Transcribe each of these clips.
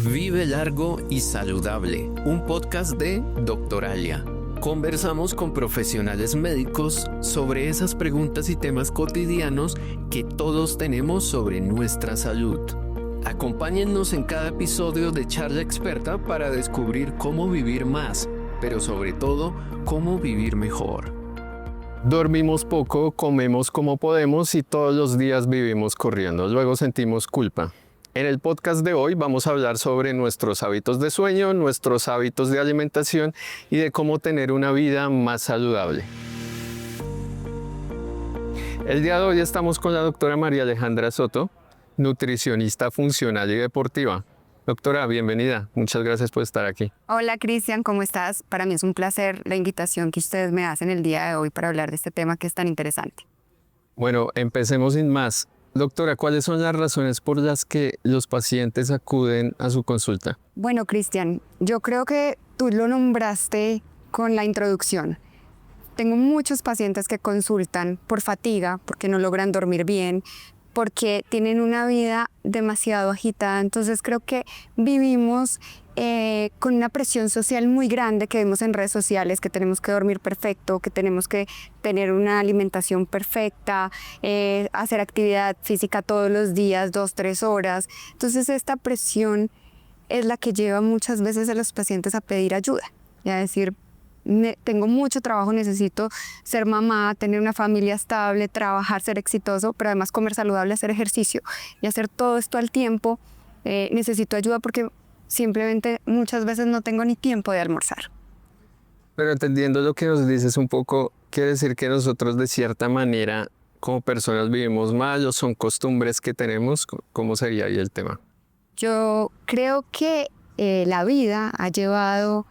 Vive largo y saludable, un podcast de Doctoralia. Conversamos con profesionales médicos sobre esas preguntas y temas cotidianos que todos tenemos sobre nuestra salud. Acompáñennos en cada episodio de Charla Experta para descubrir cómo vivir más, pero sobre todo, cómo vivir mejor. Dormimos poco, comemos como podemos y todos los días vivimos corriendo. Luego sentimos culpa. En el podcast de hoy vamos a hablar sobre nuestros hábitos de sueño, nuestros hábitos de alimentación y de cómo tener una vida más saludable. El día de hoy estamos con la doctora María Alejandra Soto, nutricionista funcional y deportiva. Doctora, bienvenida. Muchas gracias por estar aquí. Hola, Cristian, ¿cómo estás? Para mí es un placer la invitación que ustedes me hacen el día de hoy para hablar de este tema que es tan interesante. Bueno, empecemos sin más. Doctora, ¿cuáles son las razones por las que los pacientes acuden a su consulta? Bueno, Cristian, yo creo que tú lo nombraste con la introducción. Tengo muchos pacientes que consultan por fatiga, porque no logran dormir bien, porque tienen una vida demasiado agitada. Entonces creo que vivimos con una presión social muy grande que vemos en redes sociales, que tenemos que dormir perfecto, que tenemos que tener una alimentación perfecta, hacer actividad física todos los días, 2-3 horas. Entonces esta presión es la que lleva muchas veces a los pacientes a pedir ayuda y a decir, tengo mucho trabajo, necesito ser mamá, tener una familia estable, trabajar, ser exitoso, pero además comer saludable, hacer ejercicio y hacer todo esto al tiempo. Necesito ayuda porque simplemente muchas veces no tengo ni tiempo de almorzar. Pero entendiendo lo que nos dices un poco, quiere decir que nosotros de cierta manera como personas vivimos mal o son costumbres que tenemos. ¿Cómo sería ahí el tema? Yo creo que la vida ha llevado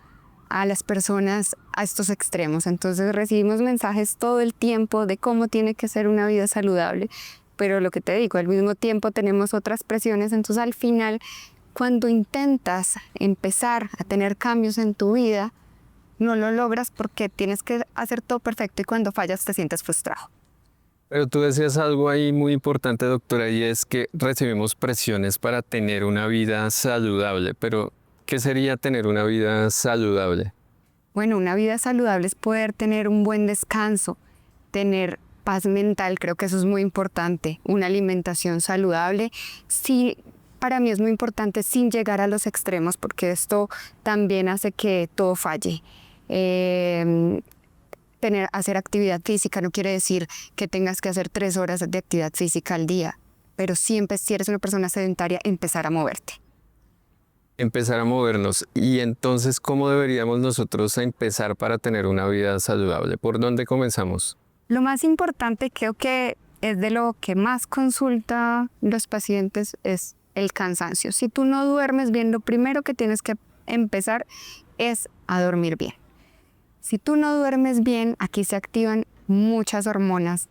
a las personas a estos extremos. Entonces recibimos mensajes todo el tiempo de cómo tiene que ser una vida saludable, pero lo que te digo, al mismo tiempo tenemos otras presiones. Entonces al final, cuando intentas empezar a tener cambios en tu vida, no lo logras porque tienes que hacer todo perfecto y cuando fallas te sientes frustrado. Pero tú decías algo ahí muy importante, doctora, y es que recibimos presiones para tener una vida saludable, pero ¿qué sería tener una vida saludable? Bueno, una vida saludable es poder tener un buen descanso, tener paz mental, creo que eso es muy importante, una alimentación saludable. Sí, para mí es muy importante sin llegar a los extremos porque esto también hace que todo falle. Hacer actividad física no quiere decir que tengas que hacer 3 horas de actividad física al día, pero siempre si eres una persona sedentaria, empezar a moverte. Empezar a movernos. Y entonces, ¿cómo deberíamos nosotros empezar para tener una vida saludable? ¿Por dónde comenzamos? Lo más importante, creo que es de lo que más consulta los pacientes, es el cansancio. Si tú no duermes bien, lo primero que tienes que empezar es a dormir bien. Si tú no duermes bien, aquí se activan muchas hormonas.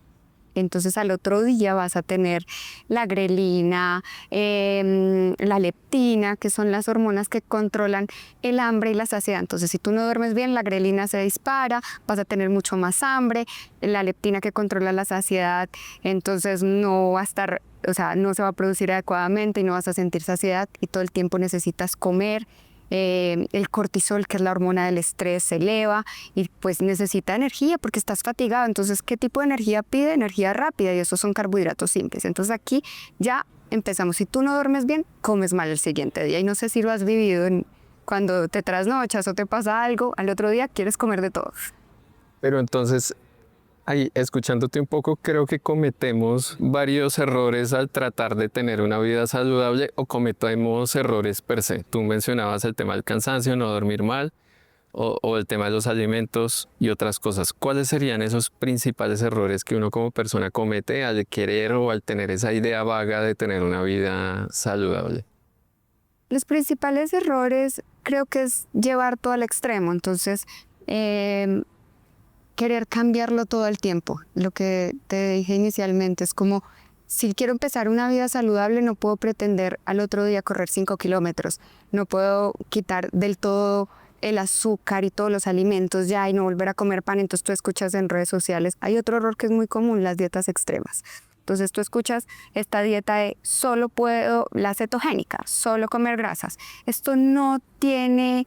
Entonces al otro día vas a tener la grelina, la leptina, que son las hormonas que controlan el hambre y la saciedad. Entonces si tú no duermes bien, la grelina se dispara, vas a tener mucho más hambre, la leptina que controla la saciedad, entonces no va a estar, no se va a producir adecuadamente y no vas a sentir saciedad y todo el tiempo necesitas comer. El cortisol, que es la hormona del estrés, se eleva y pues necesita energía porque estás fatigado. Entonces, ¿qué tipo de energía pide? Energía rápida, y esos son carbohidratos simples. Entonces aquí ya empezamos. Si tú no duermes bien, comes mal el siguiente día. Y no sé si lo has vivido cuando te trasnochas o te pasa algo, al otro día quieres comer de todo. Pero entonces, ahí, escuchándote un poco, creo que cometemos varios errores al tratar de tener una vida saludable o cometemos errores per se. Tú mencionabas el tema del cansancio, no dormir mal o el tema de los alimentos y otras cosas. ¿Cuáles serían esos principales errores que uno como persona comete al querer o al tener esa idea vaga de tener una vida saludable? Los principales errores creo que es llevar todo al extremo. Entonces, querer cambiarlo todo el tiempo. Lo que te dije inicialmente es como, si quiero empezar una vida saludable, no puedo pretender al otro día correr 5 kilómetros. No puedo quitar del todo el azúcar y todos los alimentos ya y no volver a comer pan. Entonces tú escuchas en redes sociales. Hay otro error que es muy común, las dietas extremas. Entonces tú escuchas esta dieta de solo puedo la cetogénica, solo comer grasas. Esto no tiene,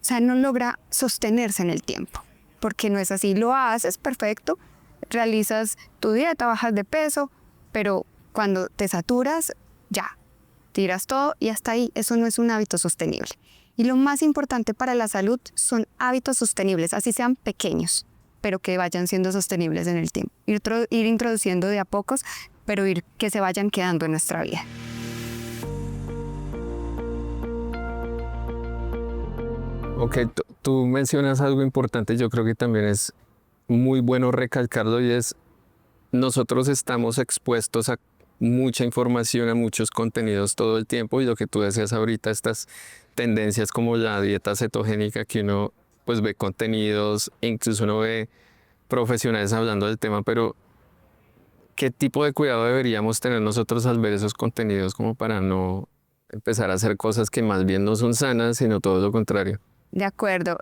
o sea, no logra sostenerse en el tiempo, porque no es así. Lo haces perfecto, realizas tu dieta, bajas de peso, pero cuando te saturas, ya, tiras todo y hasta ahí. Eso no es un hábito sostenible. Y lo más importante para la salud son hábitos sostenibles, así sean pequeños, pero que vayan siendo sostenibles en el tiempo. Ir introduciendo de a pocos, pero que se vayan quedando en nuestra vida. Ok, tú mencionas algo importante, yo creo que también es muy bueno recalcarlo, y es: nosotros estamos expuestos a mucha información, a muchos contenidos todo el tiempo, y lo que tú decías ahorita, estas tendencias como la dieta cetogénica, que uno pues ve contenidos, incluso uno ve profesionales hablando del tema, pero ¿qué tipo de cuidado deberíamos tener nosotros al ver esos contenidos como para no empezar a hacer cosas que más bien no son sanas, sino todo lo contrario? De acuerdo.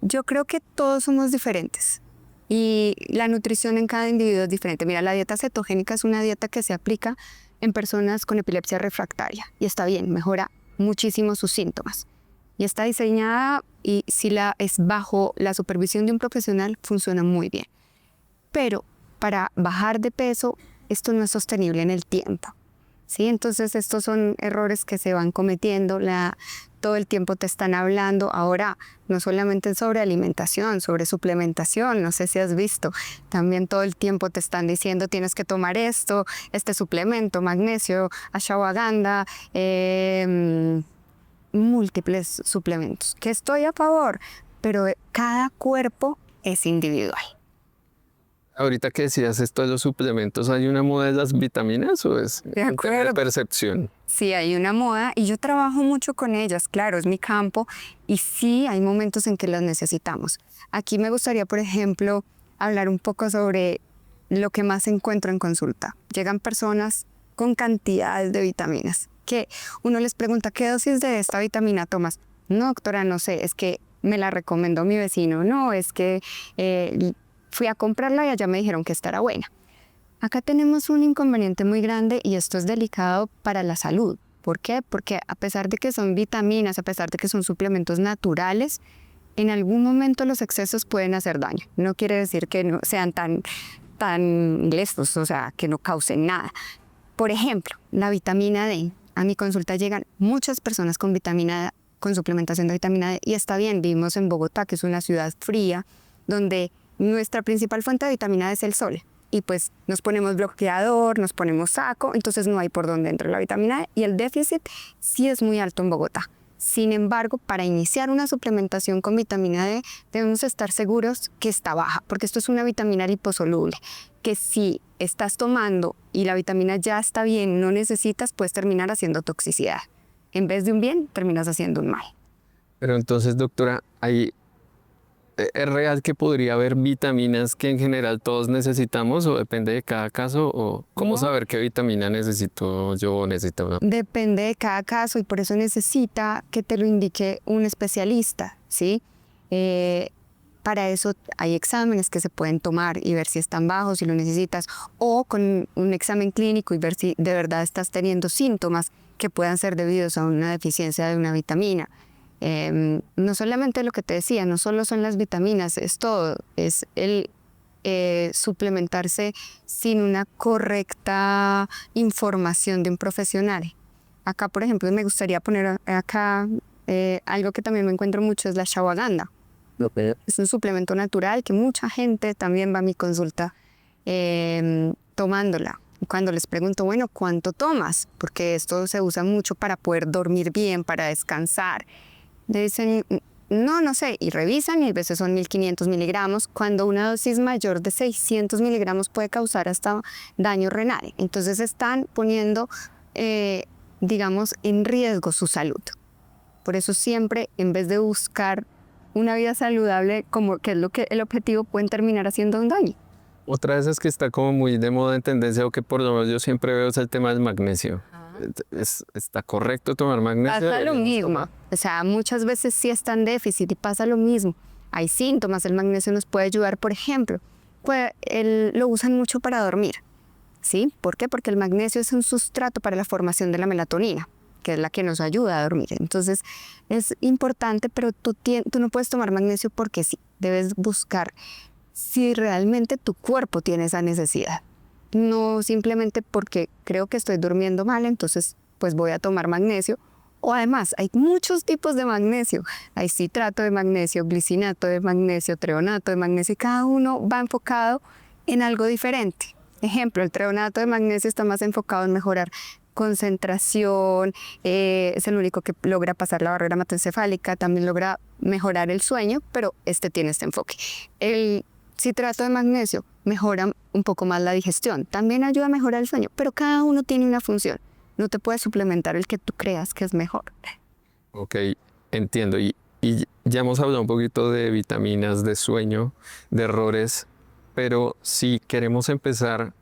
Yo creo que todos somos diferentes y la nutrición en cada individuo es diferente. Mira, la dieta cetogénica es una dieta que se aplica en personas con epilepsia refractaria y está bien, mejora muchísimo sus síntomas. Y está diseñada, y si es bajo la supervisión de un profesional, funciona muy bien. Pero para bajar de peso, esto no es sostenible en el tiempo, ¿sí? Entonces estos son errores que se van cometiendo. Todo el tiempo te están hablando ahora, no solamente sobre alimentación, sobre suplementación, no sé si has visto, también todo el tiempo te están diciendo tienes que tomar esto, este suplemento, magnesio, ashwagandha, múltiples suplementos, que estoy a favor, pero cada cuerpo es individual. Ahorita que decías esto de los suplementos, ¿hay una moda de las vitaminas o es De percepción? Sí, hay una moda y yo trabajo mucho con ellas, claro, es mi campo y sí hay momentos en que las necesitamos. Aquí me gustaría, por ejemplo, hablar un poco sobre lo que más encuentro en consulta. Llegan personas con cantidades de vitaminas, que uno les pregunta, ¿qué dosis de esta vitamina tomas? No, doctora, no sé, es que me la recomendó mi vecino, no, es que fui a comprarla y allá me dijeron que esta era buena. Acá tenemos un inconveniente muy grande y esto es delicado para la salud. ¿Por qué? Porque a pesar de que son vitaminas, a pesar de que son suplementos naturales, en algún momento los excesos pueden hacer daño. No quiere decir que no sean tan lestos, o sea, que no causen nada. Por ejemplo, la vitamina D. A mi consulta llegan muchas personas con suplementación de vitamina D y está bien, vivimos en Bogotá, que es una ciudad fría, donde nuestra principal fuente de vitamina D es el sol. Y pues nos ponemos bloqueador, nos ponemos saco, entonces no hay por dónde entre la vitamina D y el déficit sí es muy alto en Bogotá. Sin embargo, para iniciar una suplementación con vitamina D debemos estar seguros que está baja, porque esto es una vitamina liposoluble, que si estás tomando y la vitamina ya está bien, no necesitas, puedes terminar haciendo toxicidad. En vez de un bien, terminas haciendo un mal. Pero entonces, doctora, ¿es real que podría haber vitaminas que en general todos necesitamos o depende de cada caso? ¿O cómo saber qué vitamina necesito yo o necesito una? Depende de cada caso y por eso necesita que te lo indique un especialista, ¿sí? Para eso hay exámenes que se pueden tomar y ver si están bajos, si lo necesitas, o con un examen clínico y ver si de verdad estás teniendo síntomas que puedan ser debidos a una deficiencia de una vitamina. No solamente lo que te decía, no solo son las vitaminas, es todo, es el suplementarse sin una correcta información de un profesional. Acá, por ejemplo, me gustaría poner algo que también me encuentro mucho, es la ashwagandha. Es un suplemento natural que mucha gente también va a mi consulta tomándola. Y cuando les pregunto, bueno, ¿cuánto tomas? Porque esto se usa mucho para poder dormir bien, para descansar. Le dicen, no sé, y revisan y a veces son 1500 miligramos, cuando una dosis mayor de 600 miligramos puede causar hasta daño renal. Entonces están poniendo, digamos, en riesgo su salud. Por eso siempre, en vez de buscar una vida saludable, como que es lo que el objetivo, pueden terminar haciendo un daño. Otra de esas que está como muy de moda en tendencia, o que por lo menos yo siempre veo, es el tema del magnesio. ¿Está correcto tomar magnesio? Pasa lo mismo. O sea, muchas veces sí está en déficit y pasa lo mismo. Hay síntomas, el magnesio nos puede ayudar, por ejemplo, lo usan mucho para dormir. ¿sí? ¿Por qué? Porque el magnesio es un sustrato para la formación de la melatonina, que es la que nos ayuda a dormir. Entonces es importante, pero tú no puedes tomar magnesio porque sí. Debes buscar si realmente tu cuerpo tiene esa necesidad. No simplemente porque creo que estoy durmiendo mal, entonces pues voy a tomar magnesio. O además, hay muchos tipos de magnesio. Hay citrato de magnesio, glicinato de magnesio, treonato de magnesio, y cada uno va enfocado en algo diferente. Ejemplo, el treonato de magnesio está más enfocado en mejorar concentración, es el único que logra pasar la barrera hematoencefálica, también logra mejorar el sueño, pero este tiene este enfoque. El citrato de magnesio mejora un poco más la digestión, también ayuda a mejorar el sueño, pero cada uno tiene una función. No te puedes suplementar el que tú creas que es mejor. Ok, entiendo. Y ya hemos hablado un poquito de vitaminas, de sueño, de errores, pero si queremos empezar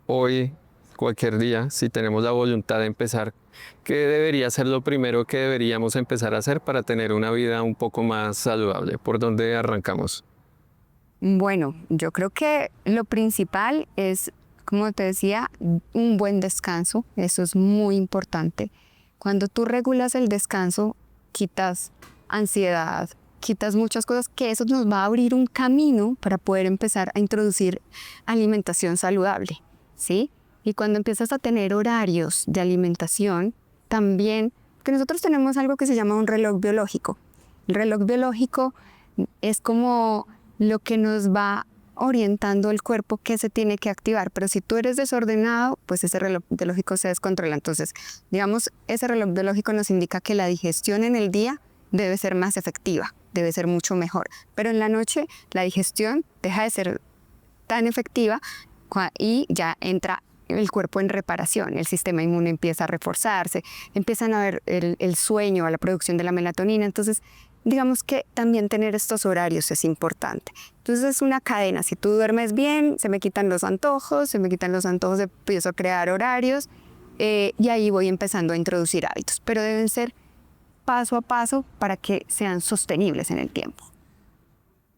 hoy, cualquier día, si tenemos la voluntad de empezar, ¿qué debería ser lo primero que deberíamos empezar a hacer para tener una vida un poco más saludable? ¿Por dónde arrancamos? Bueno, yo creo que lo principal es, como te decía, un buen descanso. Eso es muy importante. Cuando tú regulas el descanso, quitas ansiedad, quitas muchas cosas, que eso nos va a abrir un camino para poder empezar a introducir alimentación saludable, ¿sí? Y cuando empiezas a tener horarios de alimentación, también, porque nosotros tenemos algo que se llama un reloj biológico. El reloj biológico es como lo que nos va orientando el cuerpo que se tiene que activar, pero si tú eres desordenado, pues ese reloj biológico se descontrola. Entonces, digamos, ese reloj biológico nos indica que la digestión en el día debe ser más efectiva, debe ser mucho mejor, pero en la noche la digestión deja de ser tan efectiva y ya entra el cuerpo en reparación, el sistema inmune empieza a reforzarse, empiezan a ver el sueño, a la producción de la melatonina. Entonces, digamos que también tener estos horarios es importante. Entonces es una cadena. Si tú duermes bien, se me quitan los antojos, empiezo a crear horarios y ahí voy empezando a introducir hábitos. Pero deben ser paso a paso para que sean sostenibles en el tiempo.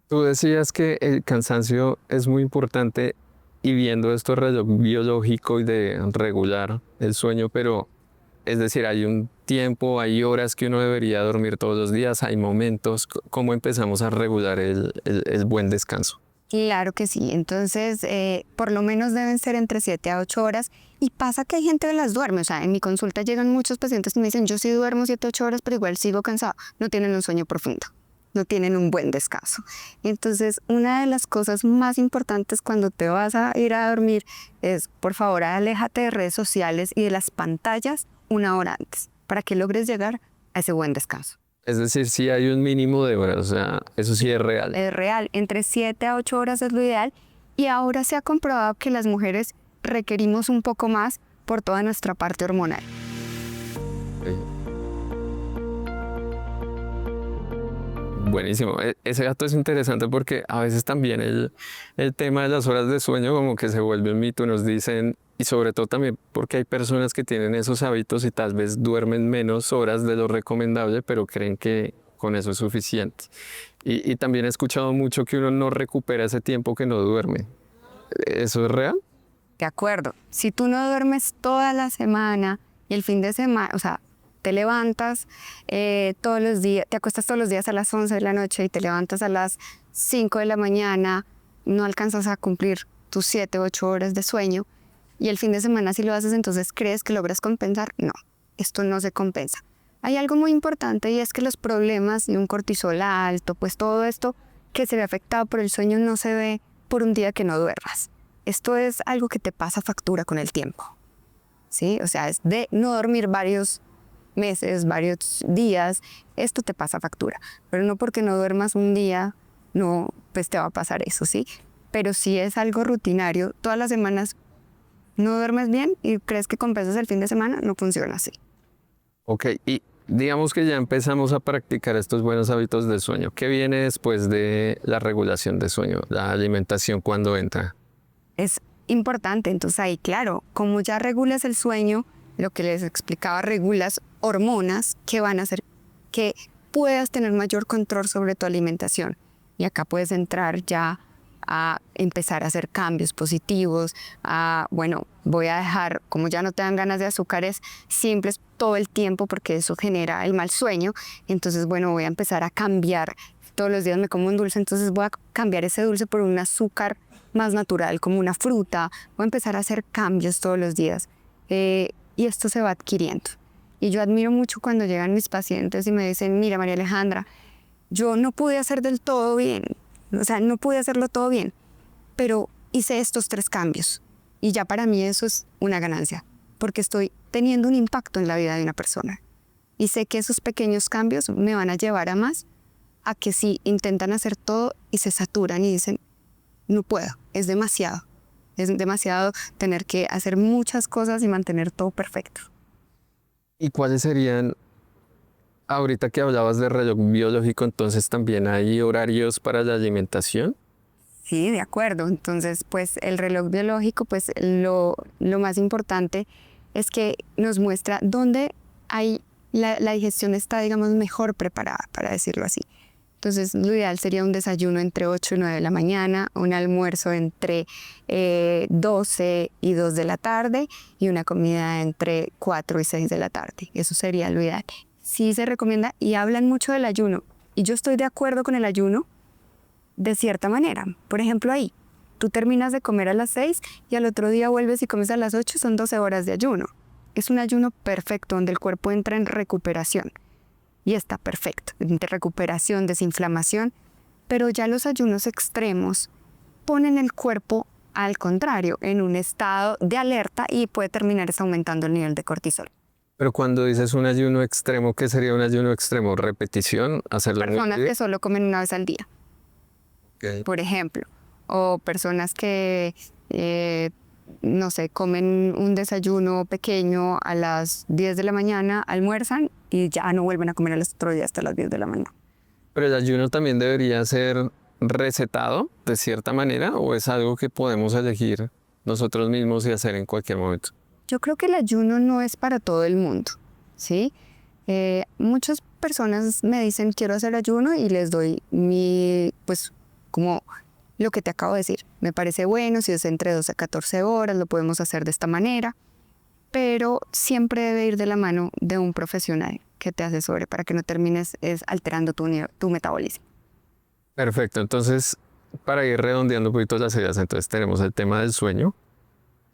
Tú decías que el cansancio es muy importante y viendo esto reloj biológico y de regular el sueño, pero es decir, hay un tiempo, hay horas que uno debería dormir todos los días, hay momentos. ¿Cómo empezamos a regular el buen descanso? Claro que sí. Entonces, por lo menos deben ser entre 7 a 8 horas. Y pasa que hay gente que las duerme. O sea, en mi consulta llegan muchos pacientes que me dicen, yo sí duermo 7 a 8 horas, pero igual sigo cansado. No tienen un sueño profundo, no tienen un buen descanso. Entonces, una de las cosas más importantes cuando te vas a ir a dormir es, por favor, aléjate de redes sociales y de las pantallas una hora antes, para que logres llegar a ese buen descanso. Es decir, si hay un mínimo de horas, o sea, eso sí es real. Es real, entre 7 a 8 horas es lo ideal, y ahora se ha comprobado que las mujeres requerimos un poco más por toda nuestra parte hormonal. Okay. Buenísimo. Ese dato es interesante porque a veces también el tema de las horas de sueño como que se vuelve un mito, nos dicen, y sobre todo también porque hay personas que tienen esos hábitos y tal vez duermen menos horas de lo recomendable, pero creen que con eso es suficiente. Y también he escuchado mucho que uno no recupera ese tiempo que no duerme. ¿Eso es real? De acuerdo. Si tú no duermes toda la semana y el fin de semana, o sea, te levantas todos los días, te acuestas todos los días a las 11 de la noche y te levantas a las 5 de la mañana, no alcanzas a cumplir tus 7 u 8 horas de sueño, y el fin de semana si lo haces, entonces ¿crees que logras compensar? No, esto no se compensa. Hay algo muy importante, y es que los problemas de un cortisol alto, pues todo esto que se ve afectado por el sueño no se ve por un día que no duermas. Esto es algo que te pasa factura con el tiempo, ¿sí? O sea, es de no dormir varios meses, varios días, esto te pasa factura. Pero no porque no duermas un día, no, pues te va a pasar eso, ¿sí? Pero si es algo rutinario, todas las semanas no duermes bien y crees que compensas el fin de semana, no funciona así. Ok, y digamos que ya empezamos a practicar estos buenos hábitos del sueño. ¿Qué viene después de la regulación de sueño, la alimentación cuando entra? Es importante, entonces ahí, claro, como ya regulas el sueño, lo que les explicaba, regulas hormonas que van a hacer que puedas tener mayor control sobre tu alimentación. Y acá puedes entrar ya a empezar a hacer cambios positivos, bueno, voy a dejar, como ya no te dan ganas de azúcares simples todo el tiempo porque eso genera el mal sueño, entonces bueno, voy a empezar a cambiar, todos los días me como un dulce, entonces voy a cambiar ese dulce por un azúcar más natural, como una fruta, voy a empezar a hacer cambios todos los días y esto se va adquiriendo. Y yo admiro mucho cuando llegan mis pacientes y me dicen, mira María Alejandra, yo no pude hacer del todo bien, o sea, no pude hacerlo todo bien, pero hice estos 3 cambios y ya para mí eso es una ganancia, porque estoy teniendo un impacto en la vida de una persona y sé que esos pequeños cambios me van a llevar a más, a que si intentan hacer todo y se saturan y dicen, no puedo, es demasiado tener que hacer muchas cosas y mantener todo perfecto. ¿Y cuáles serían, ahorita que hablabas de reloj biológico, entonces también hay horarios para la alimentación? Sí, de acuerdo. Entonces, pues el reloj biológico, pues lo más importante es que nos muestra dónde hay la digestión está, digamos, mejor preparada, para decirlo así. Entonces, lo ideal sería un desayuno entre 8 y 9 de la mañana, un almuerzo entre 12 y 2 de la tarde y una comida entre 4 y 6 de la tarde. Eso sería lo ideal. Sí se recomienda y hablan mucho del ayuno. Y yo estoy de acuerdo con el ayuno de cierta manera. Por ejemplo, ahí, tú terminas de comer a las 6 y al otro día vuelves y comes a las 8, son 12 horas de ayuno. Es un ayuno perfecto donde el cuerpo entra en recuperación. Y está perfecto, de recuperación, desinflamación, pero ya los ayunos extremos ponen el cuerpo al contrario, en un estado de alerta y puede terminar aumentando el nivel de cortisol. Pero cuando dices un ayuno extremo, ¿qué sería un ayuno extremo? ¿Repetición? ¿Hacerlo muy Personas bien? que solo comen una vez al día, por ejemplo, o personas que no sé, comen un desayuno pequeño a las 10 de la mañana, almuerzan y ya no vuelven a comer al otro día hasta las 10 de la mañana. ¿Pero el ayuno también debería ser recetado de cierta manera o es algo que podemos elegir nosotros mismos y hacer en cualquier momento? Yo creo que el ayuno no es para todo el mundo, ¿sí? Muchas personas me dicen quiero hacer ayuno y les doy pues como lo que te acabo de decir. Me parece bueno, si es entre 12 a 14 horas, lo podemos hacer de esta manera, pero siempre debe ir de la mano de un profesional que te asesore para que no termines alterando tu metabolismo. Perfecto, entonces para ir redondeando un poquito las ideas, entonces tenemos el tema del sueño,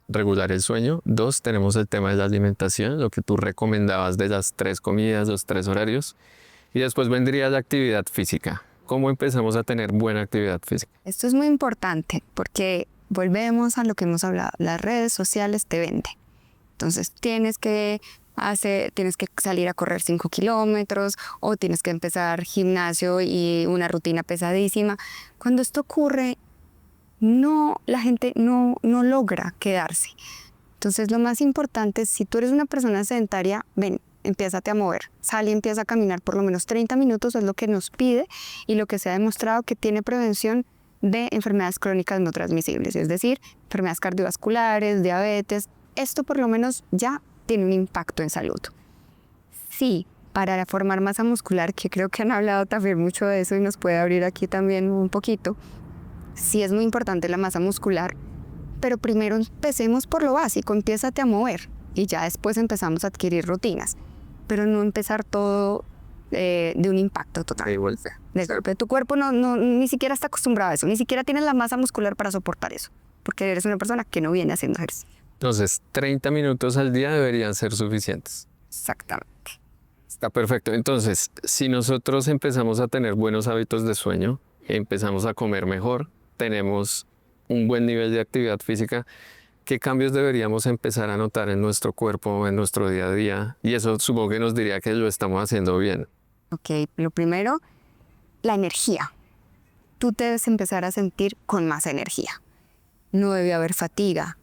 regular el sueño. 2, tenemos el tema de la alimentación, lo que tú recomendabas de las 3 comidas, los 3 horarios. Y después vendría la actividad física. ¿Cómo empezamos a tener buena actividad física? Esto es muy importante porque volvemos a lo que hemos hablado. Las redes sociales te venden. Entonces tienes que salir a correr 5 kilómetros o tienes que empezar gimnasio y una rutina pesadísima. Cuando esto ocurre, la gente no logra quedarse. Entonces lo más importante es, si tú eres una persona sedentaria, ven, empiézate a mover, sal y empieza a caminar por lo menos 30 minutos, es lo que nos pide y lo que se ha demostrado que tiene prevención de enfermedades crónicas no transmisibles, es decir, enfermedades cardiovasculares, diabetes. Esto por lo menos ya tiene un impacto en salud. Sí, para formar masa muscular, que creo que han hablado también mucho de eso y nos puede abrir aquí también un poquito, sí es muy importante la masa muscular, pero primero empecemos por lo básico, empiézate a mover y ya después empezamos a adquirir rutinas, pero no empezar todo de un impacto total. De golpe. De golpe. Tu cuerpo ni siquiera está acostumbrado a eso, ni siquiera tienes la masa muscular para soportar eso, porque eres una persona que no viene haciendo ejercicio. Entonces, 30 minutos al día deberían ser suficientes. Exactamente. Está perfecto. Entonces, si nosotros empezamos a tener buenos hábitos de sueño, empezamos a comer mejor, tenemos un buen nivel de actividad física, ¿qué cambios deberíamos empezar a notar en nuestro cuerpo, en nuestro día a día? Y eso supongo que nos diría que lo estamos haciendo bien. Ok, lo primero, la energía. Tú te debes empezar a sentir con más energía. No debe haber fatiga.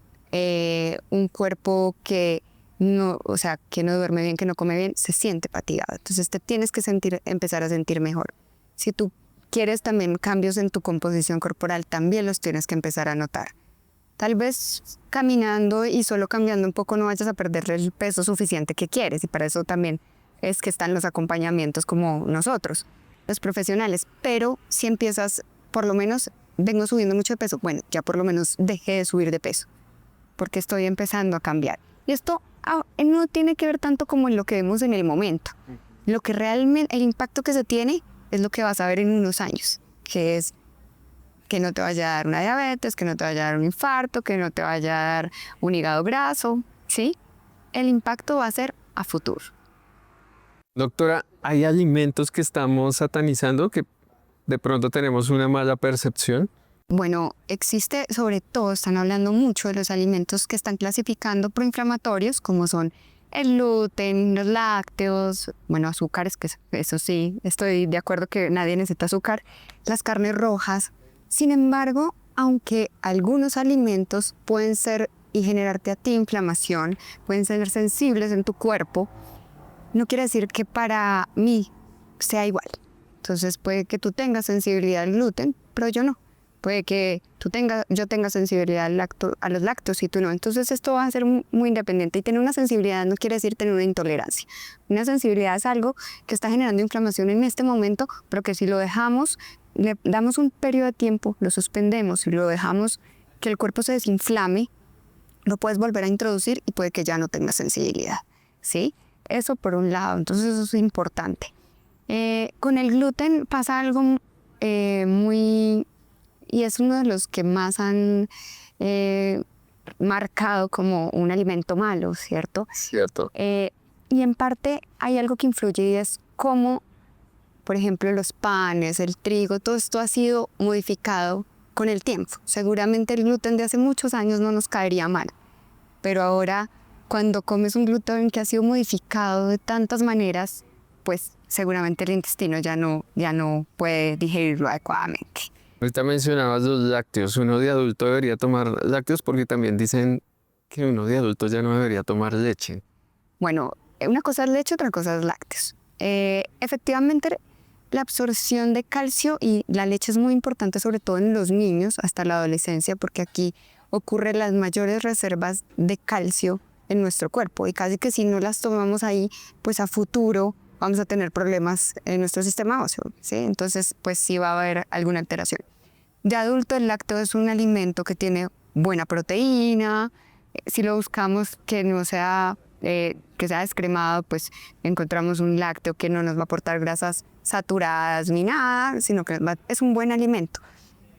Un cuerpo que no duerme bien, que no come bien, se siente fatigado. Entonces te tienes que empezar a sentir mejor. Si tú quieres también cambios en tu composición corporal, también los tienes que empezar a notar. Tal vez caminando y solo cambiando un poco no vayas a perder el peso suficiente que quieres, y para eso también es que están los acompañamientos como nosotros, los profesionales. Pero si empiezas por lo menos vengo subiendo mucho de peso. Bueno, ya por lo menos dejé de subir de peso porque estoy empezando a cambiar. Y esto no tiene que ver tanto como en lo que vemos en el momento. Lo que realmente, el impacto que se tiene es lo que vas a ver en unos años, que es que no te vaya a dar una diabetes, que no te vaya a dar un infarto, que no te vaya a dar un hígado graso, ¿sí? El impacto va a ser a futuro. Doctora, ¿hay alimentos que estamos satanizando que de pronto tenemos una mala percepción? Bueno, existe, sobre todo, están hablando mucho de los alimentos que están clasificando proinflamatorios, como son el gluten, los lácteos, bueno, azúcares, que eso sí, estoy de acuerdo que nadie necesita azúcar, las carnes rojas. Sin embargo, aunque algunos alimentos pueden ser y generarte a ti inflamación, pueden ser sensibles en tu cuerpo, no quiere decir que para mí sea igual. Entonces puede que tú tengas sensibilidad al gluten, pero yo no. Puede que yo tenga sensibilidad a los lácteos y tú no. Entonces esto va a ser muy independiente. Y tener una sensibilidad no quiere decir tener una intolerancia. Una sensibilidad es algo que está generando inflamación en este momento, pero que si lo dejamos, le damos un periodo de tiempo, lo suspendemos y lo dejamos que el cuerpo se desinflame, lo puedes volver a introducir y puede que ya no tengas sensibilidad, ¿sí? Eso por un lado. Entonces eso es importante. Con el gluten pasa algo muy... y es uno de los que más han marcado como un alimento malo, ¿cierto? Cierto. Y en parte hay algo que influye y es cómo, por ejemplo, los panes, el trigo, todo esto ha sido modificado con el tiempo. Seguramente el gluten de hace muchos años no nos caería mal, pero ahora cuando comes un gluten que ha sido modificado de tantas maneras, pues seguramente el intestino ya no puede digerirlo adecuadamente. Ahorita mencionabas los lácteos. Uno de adulto debería tomar lácteos porque también dicen que uno de adulto ya no debería tomar leche. Bueno, una cosa es leche, otra cosa es lácteos. Efectivamente, la absorción de calcio y la leche es muy importante, sobre todo en los niños hasta la adolescencia, porque aquí ocurren las mayores reservas de calcio en nuestro cuerpo y casi que si no las tomamos ahí, pues a futuro vamos a tener problemas en nuestro sistema óseo, ¿sí? Entonces, pues sí va a haber alguna alteración. De adulto, el lácteo es un alimento que tiene buena proteína. Si lo buscamos que no sea, que sea descremado, pues encontramos un lácteo que no nos va a aportar grasas saturadas ni nada, sino que es un buen alimento.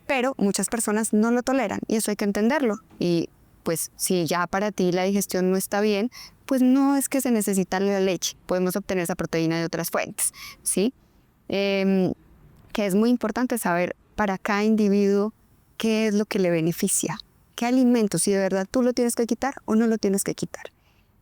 Pero muchas personas no lo toleran y eso hay que entenderlo. Y pues si ya para ti la digestión no está bien, pues no es que se necesita la leche. Podemos obtener esa proteína de otras fuentes, ¿sí? Que es muy importante saber para cada individuo qué es lo que le beneficia, qué alimentos, si de verdad tú lo tienes que quitar o no lo tienes que quitar.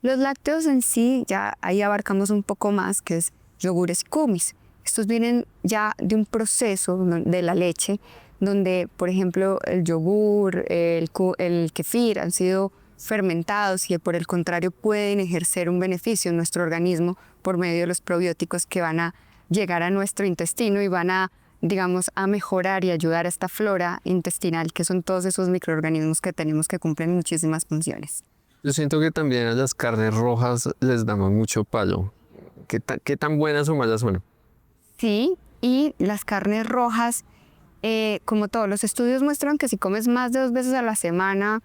Los lácteos en sí, ya ahí abarcamos un poco más, que es yogures y kumis. Estos vienen ya de un proceso de la leche, donde, por ejemplo, el yogur, el kefir han sido fermentados y por el contrario pueden ejercer un beneficio en nuestro organismo por medio de los probióticos que van a llegar a nuestro intestino y van a, digamos, a mejorar y ayudar a esta flora intestinal, que son todos esos microorganismos que tenemos que cumplen muchísimas funciones. Yo siento que también a las carnes rojas les damos mucho palo. ¿Qué tan buenas o malas son? Sí, y las carnes rojas, como todos los estudios muestran que si comes más de 2 veces a la semana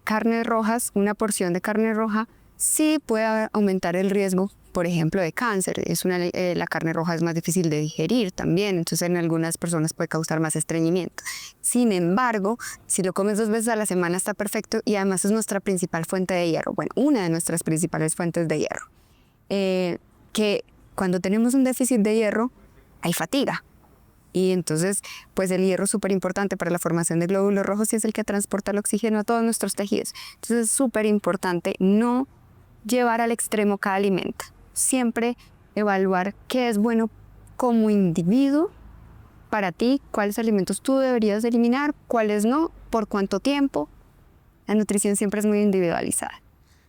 carnes rojas, una porción de carne roja, sí puede aumentar el riesgo, por ejemplo, de cáncer. La carne roja es más difícil de digerir también, entonces en algunas personas puede causar más estreñimiento. Sin embargo, si lo comes 2 veces a la semana está perfecto y además es nuestra principal fuente de hierro, bueno, una de nuestras principales fuentes de hierro. Que cuando tenemos un déficit de hierro, hay fatiga. Y entonces, pues el hierro es súper importante para la formación de glóbulos rojos y es el que transporta el oxígeno a todos nuestros tejidos. Entonces es súper importante no llevar al extremo cada alimento. Siempre evaluar qué es bueno como individuo para ti, cuáles alimentos tú deberías eliminar, cuáles no, por cuánto tiempo. La nutrición siempre es muy individualizada.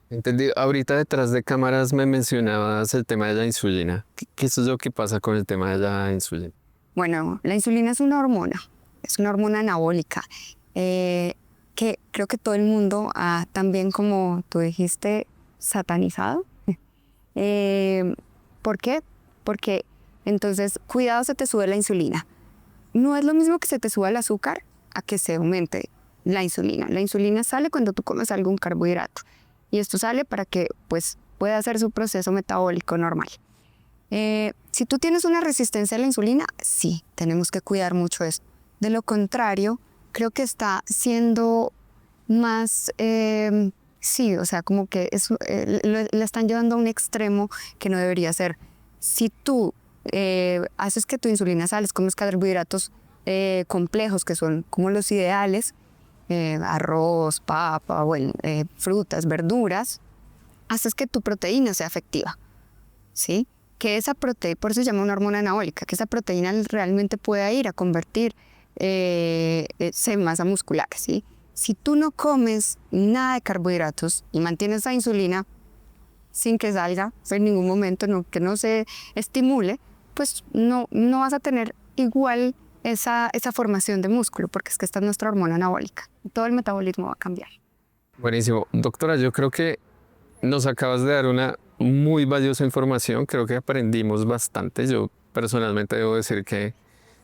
Entendido. Ahorita detrás de cámaras me mencionabas el tema de la insulina. ¿Qué es lo que pasa con el tema de la insulina? Bueno, la insulina es una hormona anabólica, que creo que todo el mundo ha también, como tú dijiste, satanizado. ¿Por qué? Porque entonces, cuidado, se te sube la insulina. No es lo mismo que se te suba el azúcar, a que se aumente la insulina. La insulina sale cuando tú comes algún carbohidrato y esto sale para que pues, pueda hacer su proceso metabólico normal. Si tú tienes una resistencia a la insulina, sí, tenemos que cuidar mucho eso. De lo contrario, creo que está siendo más, sí, o sea, como que le están llevando a un extremo que no debería ser. Si tú haces que tu insulina sales, comes carbohidratos complejos, que son como los ideales, arroz, papa, bueno, frutas, verduras, haces que tu proteína sea efectiva, ¿sí? Que esa proteína, por eso se llama una hormona anabólica, que esa proteína realmente pueda ir a convertir en masa muscular, ¿sí? Si tú no comes nada de carbohidratos y mantienes esa insulina sin que salga en ningún momento, que no se estimule, pues no vas a tener igual esa formación de músculo, porque es que esta es nuestra hormona anabólica. Todo el metabolismo va a cambiar. Buenísimo. Doctora, yo creo que nos acabas de dar una muy valiosa información. Creo que aprendimos bastante. Yo personalmente debo decir que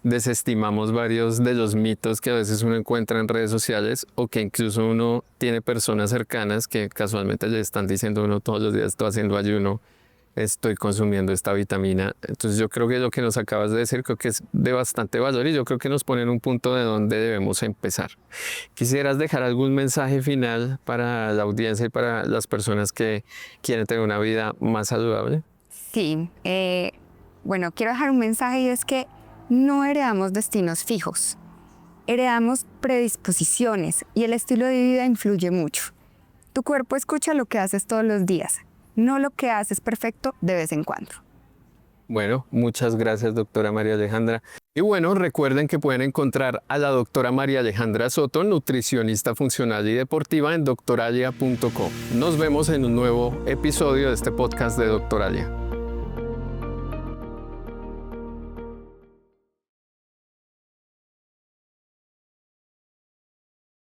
desestimamos varios de los mitos que a veces uno encuentra en redes sociales o que incluso uno tiene personas cercanas que casualmente le están diciendo a uno todos los días: estoy haciendo ayuno, estoy consumiendo esta vitamina. Entonces yo creo que lo que nos acabas de decir creo que es de bastante valor y yo creo que nos pone en un punto de donde debemos empezar. ¿Quisieras dejar algún mensaje final para la audiencia y para las personas que quieren tener una vida más saludable? Sí, bueno, quiero dejar un mensaje y es que no heredamos destinos fijos, heredamos predisposiciones y el estilo de vida influye mucho. Tu cuerpo escucha lo que haces todos los días, no lo que haces perfecto de vez en cuando. Bueno, muchas gracias, doctora María Alejandra. Y bueno, recuerden que pueden encontrar a la doctora María Alejandra Soto, nutricionista funcional y deportiva, en doctoralia.com. Nos vemos en un nuevo episodio de este podcast de Doctoralia.